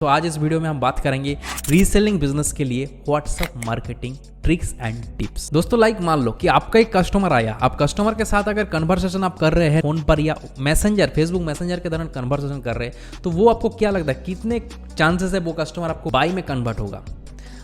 तो आज इस वीडियो में हम बात करेंगे रीसेलिंग बिजनेस के लिए WhatsApp marketing tricks and tips. दोस्तों लाइक मान लो कि आपका एक कस्टमर आया, आप कस्टमर के साथ अगर कन्वर्सेशन आप कर रहे हैं फोन पर या मैसेंजर फेसबुक मैसेंजर के दौरान कन्वर्सेशन कर रहे हैं, तो वो आपको क्या लगता है कितने चांसेस है वो कस्टमर आपको बाई में कन्वर्ट होगा।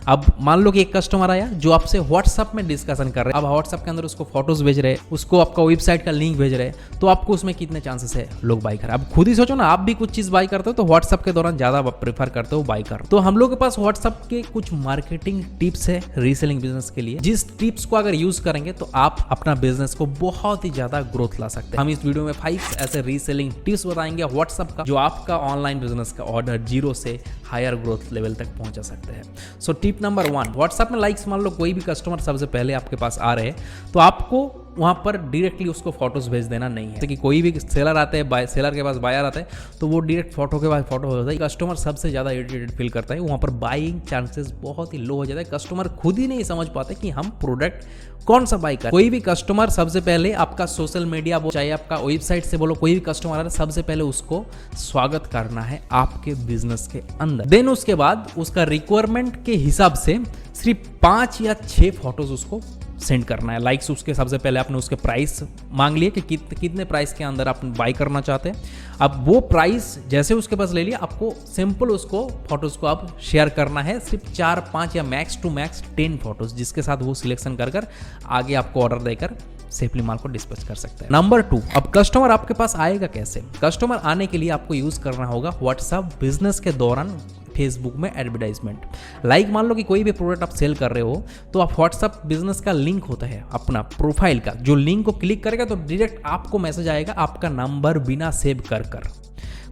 अब मान लो कि एक कस्टमर आया जो आपसे व्हाट्सएप में डिस्कशन कर रहे हैं, अब व्हाट्सएप के अंदर उसको फोटोज भेज रहे हैं, उसको आपका वेबसाइट का लिंक भेज रहे हैं, तो आपको उसमें कितने चांसेस है लोग बाई करें। अब खुद ही सोचो ना, आप भी कुछ चीज बाई करते हो तो व्हाट्सएप के दौरान ज्यादा प्रेफर करते हो बाई कर। तो हम लोग के पास व्हाट्सएप के कुछ मार्केटिंग टिप्स है रीसेलिंग बिजनेस के लिए, जिस टिप्स को अगर यूज करेंगे तो आप अपना बिजनेस को बहुत ही ज्यादा ग्रोथ ला सकते हैं। हम इस वीडियो में 5 ऐसे रीसेलिंग टिप्स बताएंगे व्हाट्सएप का, जो आपका ऑनलाइन बिजनेस का ऑर्डर 0 से हायर ग्रोथ लेवल तक पहुंचा सकते हैं। सो टिप नंबर 1, व्हाट्सएप में लाइक्स मान लो कोई भी कस्टमर सबसे पहले आपके पास आ रहे हैं, तो आपको वहां पर डायरेक्टली उसको फोटोज भेज देना नहीं है। जैसे कि कोई भी सेलर आते हैं, सेलर के पास बायर आता है, तो वो डायरेक्ट फोटो के बाद फोटो हो जाता है। कस्टमर सबसे ज्यादा इरिटेटेड फील करता है, वहां पर बाइंग चांसेस बहुत ही लो हो जाता है। कस्टमर खुद ही नहीं समझ पाते कि हम प्रोडक्ट कौन सा बाई कर। कोई भी कस्टमर सबसे पहले आपका सोशल मीडिया चाहे आपका वेबसाइट से बोलो, कोई भी कस्टमर आ रहा है, सबसे पहले उसको स्वागत करना है आपके बिजनेस के अंदर। देन उसके बाद उसका रिक्वायरमेंट के हिसाब से सिर्फ 5 या 6 फोटोज उसको सेंड करना है। लाइक्स उसके सबसे पहले आपने उसके प्राइस मांग लिए कि कितने प्राइस के अंदर आप बाई करना चाहते हैं। अब वो प्राइस जैसे उसके पास ले लिया, आपको सिंपल उसको फोटोज को आप शेयर करना है, सिर्फ 4, 5 या मैक्स टू मैक्स 10 फोटोज, जिसके साथ वो सिलेक्शन कर आगे आपको ऑर्डर देकर सेफली माल को डिस्पैच कर सकते हैं। नंबर 2, अब कस्टमर आपके पास आएगा कैसे। कस्टमर आने के लिए आपको यूज करना होगा व्हाट्सएप बिजनेस के दौरान फेसबुक में एडवर्टाइजमेंट। लाइक मान लो कि कोई भी प्रोडक्ट आप सेल कर रहे हो, तो आप व्हाट्सएप बिजनेस का लिंक होता है अपना प्रोफाइल का, जो लिंक को क्लिक करेगा तो डायरेक्ट आपको मैसेज आएगा आपका नंबर बिना सेव कर।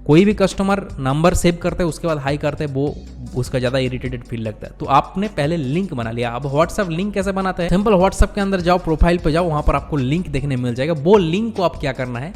कोई भी कस्टमर नंबर सेव करते हैं उसके बाद हाई करते हैं, वो उसका ज़्यादा इरिटेटेड फील लगता है। तो आपने पहले लिंक बना लिया। अब व्हाट्सएप लिंक कैसे बनाते हैं, सिंपल व्हाट्सएप के अंदर जाओ, प्रोफाइल पे जाओ, वहाँ पर आपको लिंक देखने मिल जाएगा। वो लिंक को आप क्या करना है,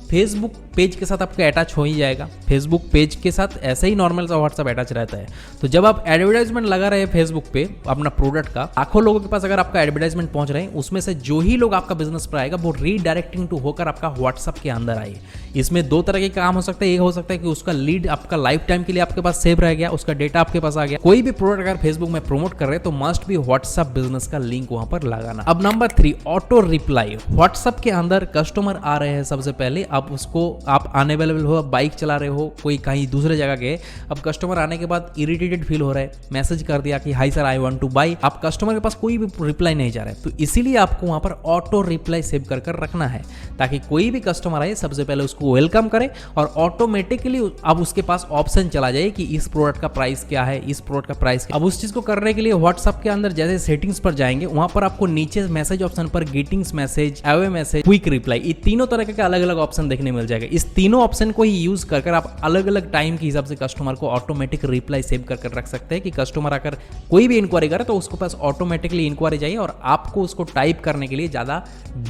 फेसबुक पेज के साथ आपका अटैच हो ही जाएगा। फेसबुक पेज के साथ ऐसे ही नॉर्मल सा व्हाट्सएप अटैच रहता है। तो जब आप एडवर्टाइजमेंट लगा रहे हैं फेसबुक पे अपना प्रोडक्ट का, लाखों लोगों के पास अगर आपका एडवर्टाइजमेंट पहुंच रहे हैं, उसमें से जो ही लोग आपका बिजनेस पर आएगा वो रीडायरेक्टिंग टू होकर आपका व्हाट्सएप के अंदर आए। इसमें 2 तरह के काम हो सकते हैं। एक हो सकता है कि उसका लीड आपका लाइफ टाइम के लिए आपके पास सेव रह गया, उसका डेटा आपके पास आ गया। कोई भी प्रोडक्ट अगर फेसबुक में प्रमोट कर रहे हैं तो मस्ट भी व्हाट्सएप बिजनेस का लिंक वहां पर लगाना। अब नंबर 3, ऑटो रिप्लाई। व्हाट्सएप के अंदर कस्टमर आ रहे हैं, सबसे पहले आप उसको आप अनअवेलेबल हो, बाइक चला रहे हो, कोई कहीं दूसरे जगह गए, अब कस्टमर आने के बाद इरिटेटेड फील हो रहा है, मैसेज कर दिया कि high sir I want two by, आप कस्टमर के पास कोई भी रिप्लाई नहीं जा रहा है, तो इसीलिए आपको वहां पर ऑटो रिप्लाई सेव कर रखना है, ताकि कोई भी कस्टमर आए सबसे पहले उसको वेलकम करे और ऑटोमेटिकली अब उसके पास ऑप्शन चला जाए कि इस प्रोडक्ट का प्राइस क्या है, इस प्रोडक्ट का प्राइस क्या। अब उस चीज को करने के लिए व्हाट्सएप के अंदर जैसे सेटिंग्स पर जाएंगे, वहां पर आपको नीचे मैसेज ऑप्शन पर greetings message, away message, quick reply, ये तीनों तरह के अलग अलग ऑप्शन देखने मिल जाएगा। इस तीनों ऑप्शन को ही यूज कर आप अलग अलग टाइम के हिसाब से कस्टमर को ऑटोमेटिक रिप्लाई सेव कर रख सकते हैं कि कस्टमर आकर कोई भी इंक्वायरी करे तो उसके पास ऑटोमेटिकली इंक्वायरी जाए और आपको उसको टाइप करने के लिए ज्यादा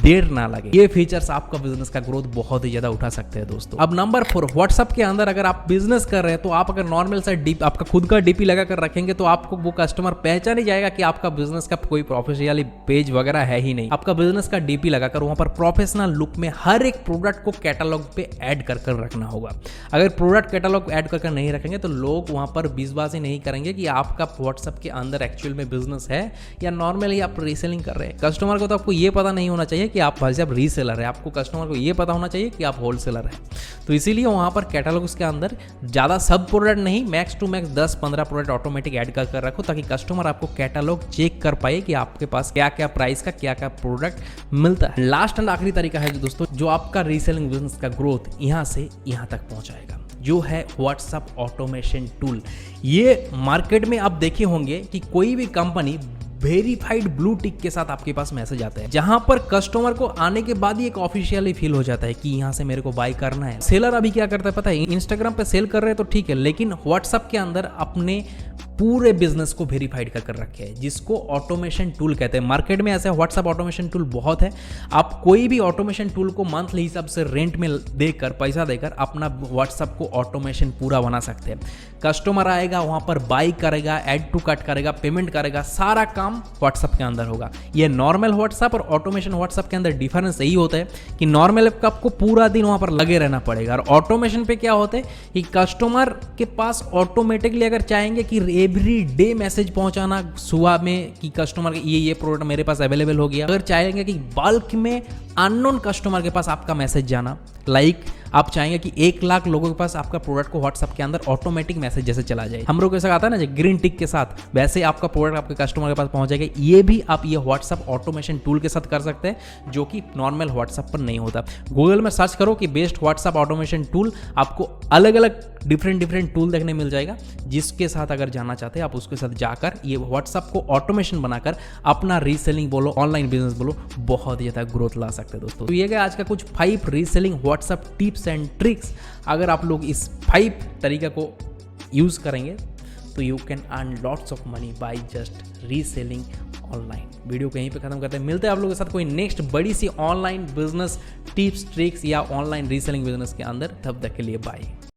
देर ना लगे। ये फीचर्स आपका बिजनेस का ग्रोथ बहुत ही ज्यादा उठा सकते हैं दोस्तों। अब नंबर 4, व्हाट्सएप के अंदर अगर आप बिजनेस कर रहे हैं तो आप अगर नॉर्मल सा आपका खुद का डीपी लगा कर रखेंगे तो आपको वो कस्टमर पहचान ही जाएगा कि आपका बिजनेस का कोई प्रोफेशनल पेज वगैरह है ही नहीं। आपका बिजनेस का डीपी लगाकर वहां पर प्रोफेशनल लुक में हर एक प्रोडक्ट को कैटलॉग पे ऐड कर रखना होगा। अगर प्रोडक्ट कैटलॉग ऐड कर नहीं रखेंगे तो लोग वहां पर विश्वास ही नहीं करेंगे कि आपका व्हाट्सएप के अंदर एक्चुअल में बिजनेस है या नॉर्मली आप रीसेलिंग कर रहे हैं। कस्टमर को तो आपको ये पता नहीं होना चाहिए कि आप भाई साहब रीसेलर है, आपको कस्टमर को ये पता होना चाहिए कि आप होलसेलर है। तो इसीलिए वहां पर कैटलॉग्स के अंदर ज्यादा सब प्रोडक्ट नहीं, max to max 10-15 product automatic add कर रखो, ताकि कस्टमर आपको कैटलॉग चेक कर पाए कि आपके पास क्या क्या प्राइस का क्या क्या प्रोडक्ट मिलता है। लास्ट एंड आखिरी तरीका है दोस्तों, जो आपका रीसेलिंग बिजनेस का ग्रोथ यहां से यहां तक पहुंचाएगा, जो है व्हाट्सएप ऑटोमेशन टूल। ये मार्केट में आप देखे होंगे कि कोई भी कंपनी वेरीफाइड ब्लू टिक के साथ आपके पास मैसेज आता है, जहां पर कस्टमर को आने के बाद ही एक ऑफिशियली फील हो जाता है कि यहां से मेरे को बाय करना है। सेलर अभी क्या करता है पता है, इंस्टाग्राम पे सेल कर रहे हैं तो ठीक है, लेकिन व्हाट्सएप के अंदर अपने पूरे बिजनेस को वेरीफाइड कर रखे हैं, जिसको ऑटोमेशन टूल कहते हैं। मार्केट में ऐसे व्हाट्सएप ऑटोमेशन टूल बहुत है। आप कोई भी ऑटोमेशन टूल को मंथली हिसाब से रेंट में देकर, पैसा देकर अपना व्हाट्सएप को ऑटोमेशन पूरा बना सकते हैं। कस्टमर आएगा, वहां पर बाई करेगा, ऐड टू कार्ट करेगा, पेमेंट करेगा, सारा काम व्हाट्सएप के अंदर होगा। ये नॉर्मल व्हाट्सएप और ऑटोमेशन व्हाट्सएप के अंदर डिफरेंस यही होता है कि नॉर्मल ऐप का आपको पूरा दिन वहां पर लगे रहना पड़ेगा, और ऑटोमेशन पे क्या होता है कि कस्टमर के पास ऑटोमेटिकली अगर चाहेंगे कि एवरी डे मैसेज पहुंचाना सुबह में कि कस्टमर के ये प्रोडक्ट मेरे पास अवेलेबल हो गया, अगर चाहेंगे कि बल्क में अननोन कस्टमर के पास आपका मैसेज जाना, लाइक आप चाहेंगे कि 1 लाख लोगों के पास आपका प्रोडक्ट को व्हाट्सएप के अंदर ऑटोमेटिक मैसेज जैसे चला जाए, हम लोग कैसा आता है ना ग्रीन टिक के साथ, वैसे आपका प्रोडक्ट आपके कस्टमर के पास पहुंच जाएगा। ये भी आप ये व्हाट्सएप ऑटोमेशन टूल के साथ कर सकते हैं, जो कि नॉर्मल व्हाट्सएप पर नहीं होता। गूगल में सर्च करो कि बेस्ट व्हाट्सएप ऑटोमेशन टूल, आपको अलग अलग डिफरेंट टूल देखने मिल जाएगा, जिसके साथ अगर जाना चाहते हैं आप उसके साथ जाकर ये व्हाट्सएप को ऑटोमेशन बनाकर अपना रीसेलिंग बोलो, ऑनलाइन बिजनेस बोलो, बहुत ही ज़्यादा ग्रोथ ला सकते हैं दोस्तों। तो ये गया आज का कुछ 5 reselling WhatsApp tips and tricks. अगर आप लोग इस 5 तरीका को यूज करेंगे तो you can earn lots of money by just reselling online. Video को यहीं पे खत्म करते हैं, मिलते हैं आप लोगों के साथ कोई नेक्स्ट बड़ी सी ऑनलाइन बिजनेस टिप्स ट्रिक्स या ऑनलाइन रीसेलिंग बिजनेस के अंदर। तब तक के लिए बाय।